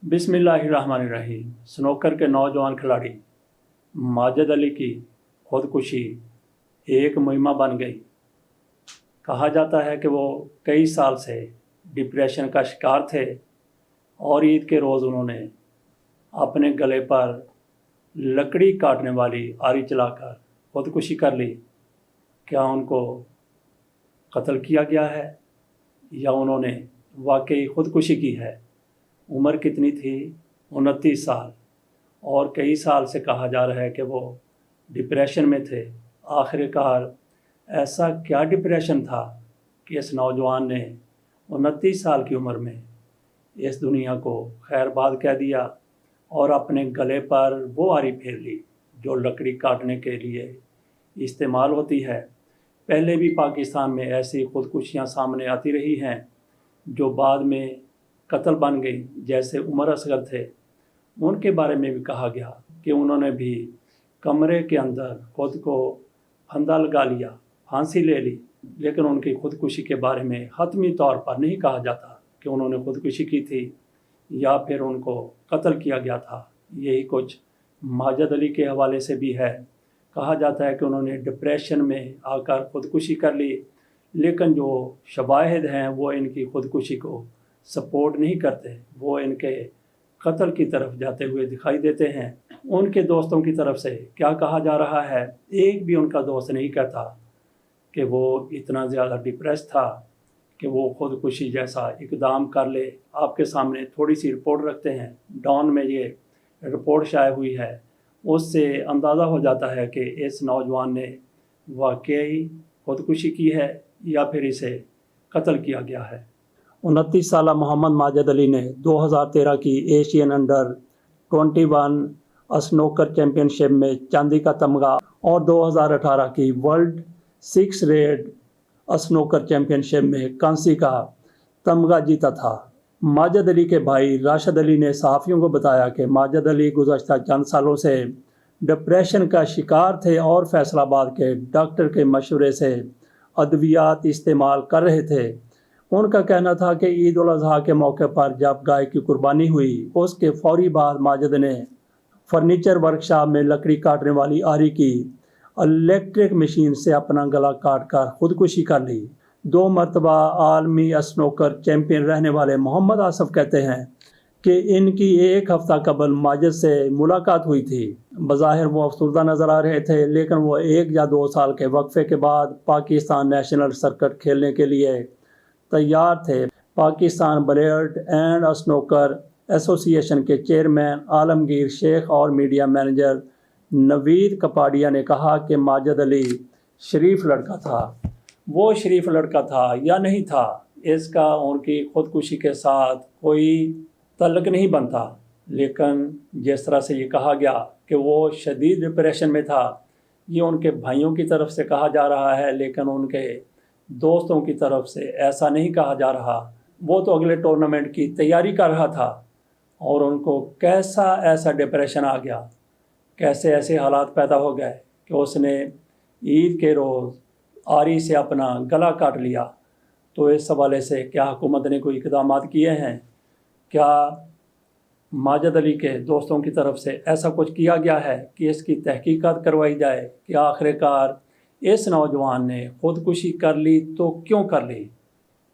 बिस्मिल्लाहिर्रहमानिर्रहीम। स्नूकर के नौजवान खिलाड़ी माजिद अली की खुदकुशी एक मुहिमा बन गई। कहा जाता है कि वो कई साल से डिप्रेशन का शिकार थे और ईद के रोज़ उन्होंने अपने गले पर लकड़ी काटने वाली आरी चलाकर खुदकुशी कर ली। क्या उनको कत्ल किया गया है या उन्होंने वाकई खुदकुशी की है? उम्र कितनी थी? 29 साल। और कई साल से कहा जा रहा है कि वो डिप्रेशन में थे। आखिरकार ऐसा क्या डिप्रेशन था कि इस नौजवान ने 29 साल की उम्र में इस दुनिया को खैरबाद कह दिया और अपने गले पर वो आरी फेर ली जो लकड़ी काटने के लिए इस्तेमाल होती है। पहले भी पाकिस्तान में ऐसी खुदकुशियाँ सामने आती रही हैं जो बाद में कत्ल बन गई। जैसे उमर असगर थे, उनके बारे में भी कहा गया कि उन्होंने भी कमरे के अंदर खुद को फंदा लगा लिया, फांसी ले ली, लेकिन उनकी खुदकुशी के बारे में हतमी तौर पर नहीं कहा जाता कि उन्होंने खुदकुशी की थी या फिर उनको कत्ल किया गया था। यही कुछ माजिद अली के हवाले से भी है। कहा जाता है कि उन्होंने डिप्रेशन में आकर खुदकुशी कर ली, लेकिन जो शवाहिद हैं वो इनकी खुदकुशी को सपोर्ट नहीं करते। वो इनके कत्ल की तरफ जाते हुए दिखाई देते हैं। उनके दोस्तों की तरफ से क्या कहा जा रहा है, एक भी उनका दोस्त नहीं कहता कि वो इतना ज़्यादा डिप्रेस था कि वो खुदकुशी जैसा इकदाम कर ले। आपके सामने थोड़ी सी रिपोर्ट रखते हैं। डॉन में ये रिपोर्ट शाया हुई है, उससे अंदाज़ा हो जाता है कि इस नौजवान ने वाकई खुदकुशी की है या फिर इसे कत्ल किया गया है। 29 साल मोहम्मद माजिद अली ने 2013 की एशियन अंडर 21 स्नूकर चैम्पियनशिप में चांदी का तमगा और 2018 की वर्ल्ड 6 रेड स्नूकर चैम्पियनशिप में कांसी का तमगा जीता था। माजिद अली के भाई राशिद अली ने सहाफ़ियों को बताया कि माजिद अली गुज़श्ता चंद सालों से डिप्रेशन का शिकार थे और फैसलाबाद के डॉक्टर के मशवरे से अद्वियात इस्तेमाल कर रहे थे। उनका कहना था कि ईद उल अज़हा के मौके पर जब गाय की कुर्बानी हुई, उसके फौरी बाद माजिद ने फर्नीचर वर्कशॉप में लकड़ी काटने वाली आरी की इलेक्ट्रिक मशीन से अपना गला काट कर खुदकुशी कर ली। 2 मरतबा आलमी स्नूकर चैम्पियन रहने वाले मोहम्मद आसिफ कहते हैं कि इनकी एक हफ्ता कबल माजिद से मुलाकात हुई थी। बज़ाहिर वो अफसरदा नज़र आ रहे थे, लेकिन वो 1 या 2 साल के वक्फे के बाद पाकिस्तान नेशनल सर्किट खेलने के लिए तैयार थे। Pakistan billiard and snooker association के चेयरमैन आलमगीर शेख और मीडिया मैनेजर नवीद कपाड़िया ने कहा कि माजिद अली शरीफ लड़का था। वो शरीफ लड़का था या नहीं था, इसका उनकी खुदकुशी के साथ कोई तल्लुक़ नहीं बनता, लेकिन जिस तरह से ये कहा गया कि वो शदीद डिप्रेशन में था, ये उनके भाइयों की तरफ से कहा जा रहा है, लेकिन उनके दोस्तों की तरफ से ऐसा नहीं कहा जा रहा। वो तो अगले टूर्नामेंट की तैयारी कर रहा था और उनको कैसा ऐसा डिप्रेशन आ गया, कैसे ऐसे हालात पैदा हो गए कि उसने ईद के रोज़ आरी से अपना गला काट लिया। तो इस हवाले से क्या हुकूमत ने कोई इक़दाम किए हैं? क्या माजिद अली के दोस्तों की तरफ से ऐसा कुछ किया गया है कि इसकी तहकीकात करवाई जाए कि आखिरकार इस नौजवान ने खुदकुशी कर ली तो क्यों कर ली?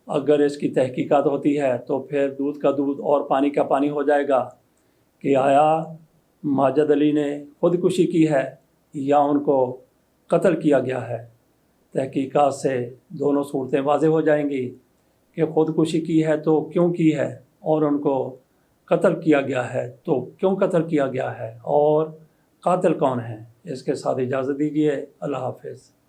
अगर इसकी तहकीकात होती है तो फिर दूध का दूध और पानी का पानी हो जाएगा कि आया माजिद अली ने खुदकुशी की है या उनको कत्ल किया गया है। तहकीकात से दोनों सूरतें वाज़ेह हो जाएंगी कि खुदकुशी की है तो क्यों की है और उनको कत्ल किया गया है तो क्यों कत्ल किया गया है और कातिल कौन है। इसके साथ इजाज़त दीजिए। अल्लाह हाफ़िज़।